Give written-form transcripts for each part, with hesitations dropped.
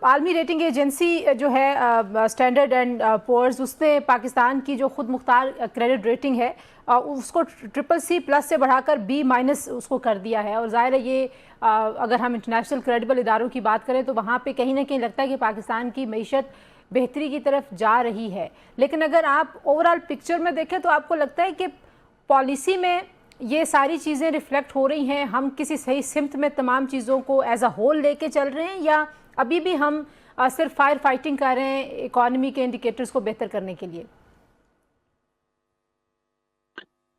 عالمی rating agency جو ہے اسٹینڈرڈ اینڈ پورز، اس نے پاکستان کی جو خود مختار کریڈٹ ریٹنگ ہے اس کو CCC+ سے بڑھا کر B- اس کو کر دیا ہے. اور ظاہر ہے یہ اگر ہم انٹرنیشنل کریڈیبل اداروں کی بات کریں تو وہاں پہ کہیں نہ کہیں لگتا ہے کہ پاکستان کی معیشت بہتری کی طرف جا رہی ہے. لیکن اگر آپ اوور آل پکچر میں دیکھیں تو آپ کو لگتا ہے کہ پالیسی میں یہ ساری چیزیں ریفلیکٹ ہو رہی ہیں، ہم کسی صحیح سمت میں تمام چیزوں کو ایز اے ہول لے کے چل رہے ہیں، یا ابھی بھی ہم صرف فائر فائٹنگ کر رہے ہیں اکانومی کے انڈیکیٹرز کو بہتر کرنے کے لیے؟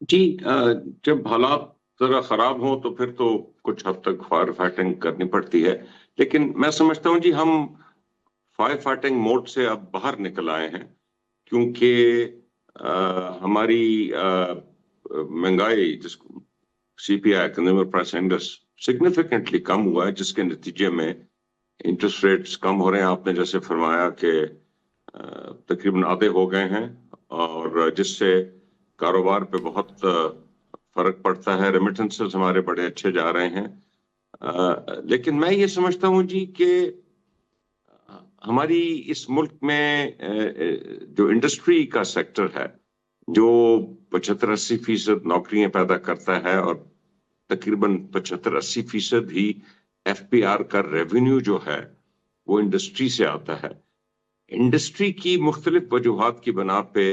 جی، جب حالات ذرا خراب ہوں تو پھر تو کچھ حد تک فائر فائٹنگ کرنی پڑتی ہے، لیکن میں سمجھتا ہوں جی ہم فائر فائٹنگ موڈ سے اب باہر نکل آئے ہیں، کیونکہ ہماری مہنگائی جس کو CPI consumer price index significantly کم ہوا ہے، جس کے نتیجے میں انٹرسٹ ریٹس کم ہو رہے ہیں. آپ نے جیسے فرمایا کہ تقریباً آدھے ہو گئے ہیں، اور جس سے کاروبار پہ بہت فرق پڑتا ہے. ریمیٹنسز ہمارے بڑے اچھے جا رہے ہیں. لیکن میں یہ سمجھتا ہوں جی کہ ہماری اس ملک میں جو انڈسٹری کا سیکٹر ہے، جو 75-80% نوکریاں پیدا کرتا ہے، اور تقریباً 75-80% ہی FPR کا ریونیو جو ہے وہ انڈسٹری سے آتا ہے. انڈسٹری کی مختلف وجوہات کی بنا پہ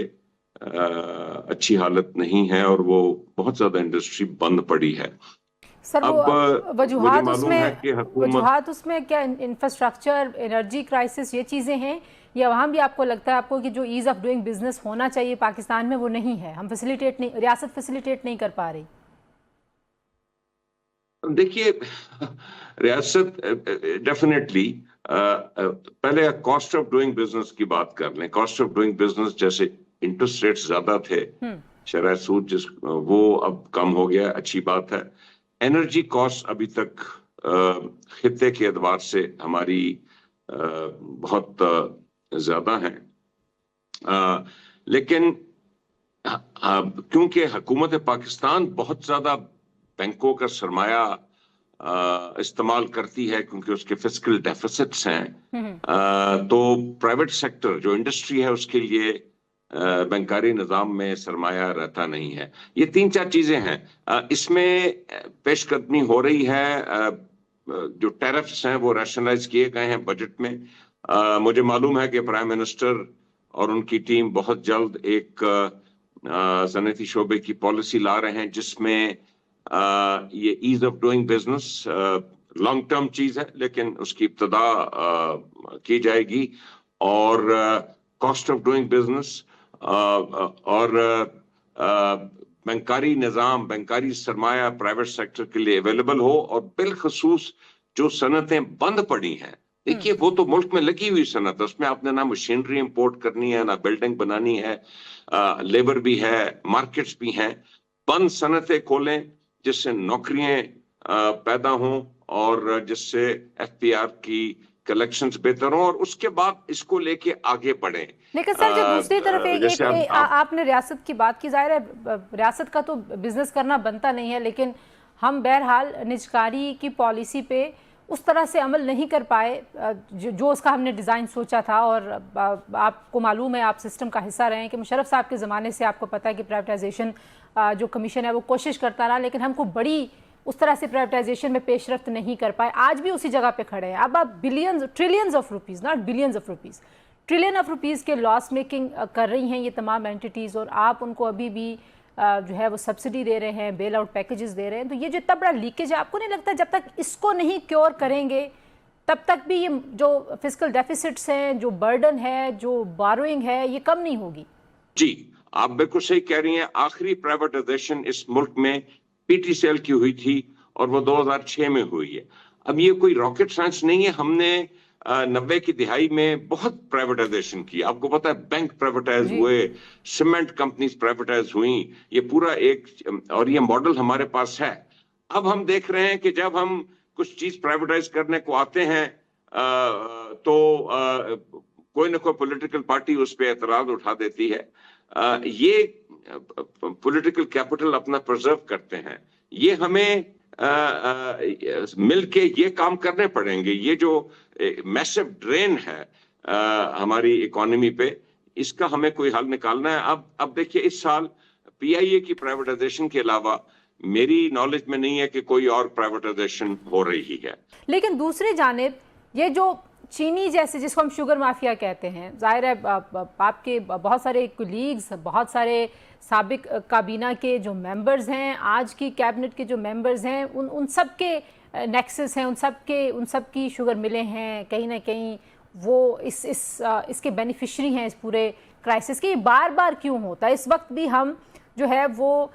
اچھی حالت نہیں ہے، اور وہ بہت زیادہ انڈسٹری بند پڑی ہے. سر وہ وجوہات اس میں کیا انفراسٹرکچر، انرجی کرائسس، یہ چیزیں ہیں، یا وہاں بھی آپ کو لگتا ہے آپ کو کہ جو ایز آف ڈوئنگ بزنس ہونا چاہیے پاکستان میں وہ نہیں ہے، ہم ریاست فیسیلیٹیٹ نہیں کر پا رہی؟ دیکھیے، ریاست ڈیفینیٹلی پہلے کاسٹ آف ڈوئنگ بزنس کی بات کر لیں. کاسٹ آف ڈوئنگ بزنس جیسے انٹرسٹ ریٹ زیادہ تھے، شرح سود وہ اب کم ہو گیا، اچھی بات ہے. انرجی کاسٹ ابھی تک خطے کے اعتبار سے ہماری بہت زیادہ ہیں، لیکن کیونکہ حکومت پاکستان بہت زیادہ بینکوں کا سرمایہ استعمال کرتی ہے، کیونکہ اس کے فسکل ڈیفیسٹس ہیں، تو پرائیویٹ سیکٹر جو انڈسٹری ہے اس کے لیے بینکاری نظام میں سرمایہ رہتا نہیں ہے. یہ 3-4 چیزیں ہیں. اس میں پیش قدمی ہو رہی ہے، جو ٹیرفس ہیں وہ ریشنلائز کیے گئے ہیں بجٹ میں. مجھے معلوم ہے کہ پرائم منسٹر اور ان کی ٹیم بہت جلد ایک صنعتی شعبے کی پالیسی لا رہے ہیں، جس میں یہ as of doing business long term چیز ہے، لیکن اس کی ابتدا کی جائے گی، اور کاسٹ آف ڈوئنگ بزنس اور بینکاری نظام، بینکاری سرمایہ پرائیویٹ سیکٹر کے لیے اویلیبل ہو. اور بالخصوص جو صنعتیں بند پڑی ہیں، دیکھیے وہ تو ملک میں لگی ہوئی صنعت، اس میں آپ نے نہ مشینری امپورٹ کرنی ہے، نہ بلڈنگ بنانی ہے، لیبر بھی ہے، مارکیٹس بھی ہیں. بند صنعتیں کھولیں جس سے نوکریاں پیدا ہوں، اور جس سے FPR کی کلیکشنز بہتر ہوں، اور اس کے بعد اس کو لے کے آگے بڑھیں. لیکن سر جو دوسری طرف آپ نے ریاست کی بات کی، ظاہر ہے ریاست کا تو بزنس کرنا بنتا نہیں ہے، لیکن ہم بہرحال نجکاری کی پالیسی پہ اس طرح سے عمل نہیں کر پائے جو اس کا ہم نے ڈیزائن سوچا تھا. اور آپ کو معلوم ہے، آپ سسٹم کا حصہ رہے ہیں، کہ مشرف صاحب کے زمانے سے آپ کو پتہ ہے کہ پرائیویٹائزیشن جو کمیشن ہے وہ کوشش کرتا رہا، لیکن ہم کو بڑی اس طرح سے پرائیویٹائزیشن میں پیش رفت نہیں کر پائے. آج بھی اسی جگہ پہ کھڑے ہیں. اب آپ trillions of rupees, not billions of rupees, trillion of rupees کے لاس میکنگ کر رہی ہیں یہ تمام اینٹیز، اور آپ ان کو ابھی بھی جو ہے وہ سبسڈی دے رہے ہیں، بیل آؤٹ پیکیجز دے رہے ہیں. تو یہ جو اتنا بڑا لیکیج ہے، آپ کو نہیں لگتا جب تک اس کو نہیں کیور کریں گے تب تک بھی یہ جو فسکل ڈیفیسٹس ہیں، جو برڈن ہے، جو بوروئنگ ہے، یہ کم نہیں ہوگی؟ جی، آپ بالکل صحیح کہہ رہی ہیں. آخری پرائیویٹائزیشن اس ملک میں PTCL کی ہوئی تھی، اور وہ 2006 میں ہوئی ہے. اب یہ کوئی راکٹ سائنس نہیں ہے. ہم نے 90 کی دہائی میں بہت پرائیویٹائزیشن کی. آپ کو پتا ہے بینک پرائیویٹائز ہوئے، سیمنٹ کمپنیز پرائیویٹائز ہوئیں، یہ پورا ایک، اور یہ ماڈل ہمارے پاس ہے. اب ہم دیکھ رہے ہیں کہ جب ہم کچھ چیز پرائیویٹائز کرنے کو آتے ہیں تو کوئی نہ کوئی پولیٹیکل پارٹی اس پہ اعتراض اٹھا دیتی ہے. یہ پولیٹیکل کیپٹل اپنا پرزرو کرتے ہیں. یہ ہمیں مل کے یہ کام کرنے پڑیں گے. یہ جو میسو ڈرین ہے ہماری اکانومی پہ, اس کا ہمیں کوئی حل نکالنا ہے. اب دیکھیے اس سال پی آئی اے کی پرائیویٹائزیشن کے علاوہ میری نالج میں نہیں ہے کہ کوئی اور پرائیویٹائزیشن ہو رہی ہے. لیکن دوسری جانب یہ جو چینی جیسے جس کو ہم شوگر مافیا کہتے ہیں, ظاہر ہے آپ کے بہت سارے کولیگز, بہت سارے سابق کابینہ کے جو ممبرز ہیں, آج کی کیبنٹ کے جو ممبرز ہیں, ان سب کے نیکسس ہیں, ان سب کی شوگر ملیں ہیں, کہیں نہ کہیں وہ اس کے بینیفیشری ہیں اس پورے کرائسس کے. یہ بار بار کیوں ہوتا ہے؟ اس وقت بھی ہم جو ہے وہ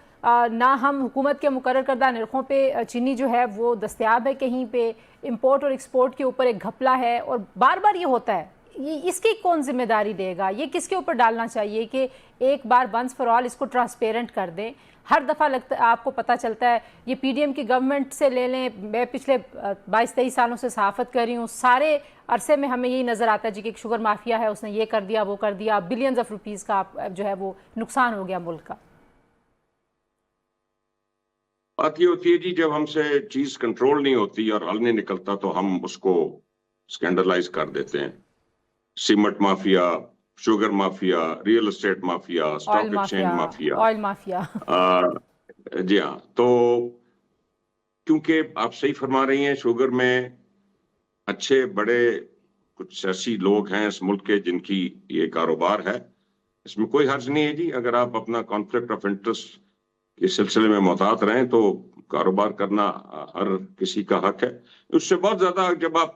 نہ ہم حکومت کے مقرر کردہ نرخوں پہ چینی جو ہے وہ دستیاب ہے کہیں پہ, امپورٹ اور ایکسپورٹ کے اوپر ایک گھپلا ہے, اور بار بار یہ ہوتا ہے. اس کی کون ذمہ داری لے گا؟ یہ کس کے اوپر ڈالنا چاہیے کہ ایک بار ونس فار آل اس کو ٹرانسپیرنٹ کر دیں؟ ہر دفعہ لگتا ہے, آپ کو پتہ چلتا ہے, یہ پی ڈی ایم کی گورنمنٹ سے لے لیں, میں پچھلے 22-23 سالوں سے صحافت کر رہی ہوں, سارے عرصے میں ہمیں یہی نظر آتا ہے جی کہ ایک شوگر مافیا ہے, اس نے یہ کر دیا وہ کر دیا, بلینز آف روپیز کا جو ہے وہ نقصان ہو گیا ملک کا. بات یہ ہوتی ہے جی, جب ہم سے چیز کنٹرول نہیں ہوتی اور حل نہیں نکلتا تو ہم اس کو سکینڈلائز کر دیتے ہیں. Cement mafia, sugar mafia, real estate mafia, stock exchange mafia, oil mafia. جی ہاں. تو کیونکہ آپ صحیح فرما رہی ہیں, شوگر میں اچھے بڑے کچھ ایسی لوگ ہیں اس ملک کے جن کی یہ کاروبار ہے, اس میں کوئی حرج نہیں ہے جی. اگر آپ اپنا کانفلکٹ آف انٹرسٹ اس سلسلے میں محتاط رہیں تو کاروبار کرنا ہر کسی کا حق ہے. اس سے بہت زیادہ جب آپ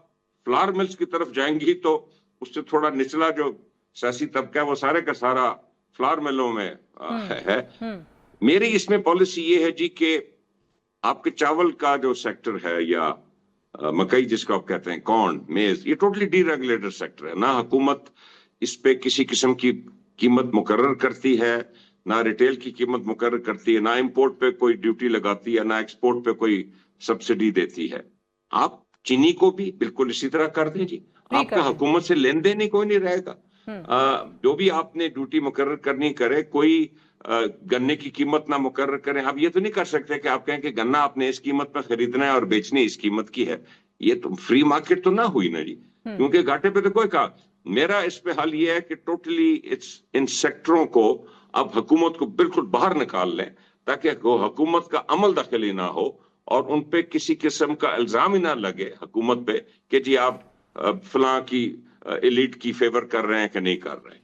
فلاور ملز کی طرف جائیں گی تو اس سے تھوڑا نچلا جو سیاسی طبقہ ہے وہ سارے کا سارا فلاور ملوں میں ہے. میری اس میں پالیسی یہ ہے جی کہ آپ کے چاول کا جو سیکٹر ہے یا مکئی جس کو آپ کہتے ہیں, کارن, میز, یہ ٹوٹلی ڈی ریگولیٹڈ سیکٹر ہے. نہ حکومت اس پہ کسی قسم کی قیمت مقرر کرتی ہے, نہ ریٹیل کی قیمت مقرر کرتی ہے, نہ امپورٹ پہ کوئی ڈیوٹی لگاتی ہے, نہ ایکسپورٹ پہ کوئی سبسڈی دیتی ہے. آپ چینی کو بھی بالکل اسی طرح کر دیں جی, آپ کا حکومت سے لین دین ہی کوئی نہیں رہے گا. جو بھی آپ نے ڈیوٹی مقرر کرنی کرے, کوئی گنے کی قیمت نہ مقرر کریں. آپ یہ تو نہیں کر سکتے کہ آپ کہیں کہ گنا آپ نے اس قیمت پہ خریدنا ہے اور بیچنی اس قیمت کی ہے. یہ تو فری مارکیٹ تو نہ ہوئی نا جی, کیونکہ گھاٹے پہ تو کوئی کہا. میرا اس پہ حل یہ ہے کہ ٹوٹلی ان سیکٹروں کو اب حکومت کو بالکل باہر نکال لیں تاکہ وہ حکومت کا عمل دخلی نہ ہو اور ان پہ کسی قسم کا الزام ہی نہ لگے حکومت پہ کہ جی آپ فلاں کی ایلیٹ کی فیور کر رہے ہیں کہ نہیں کر رہے ہیں.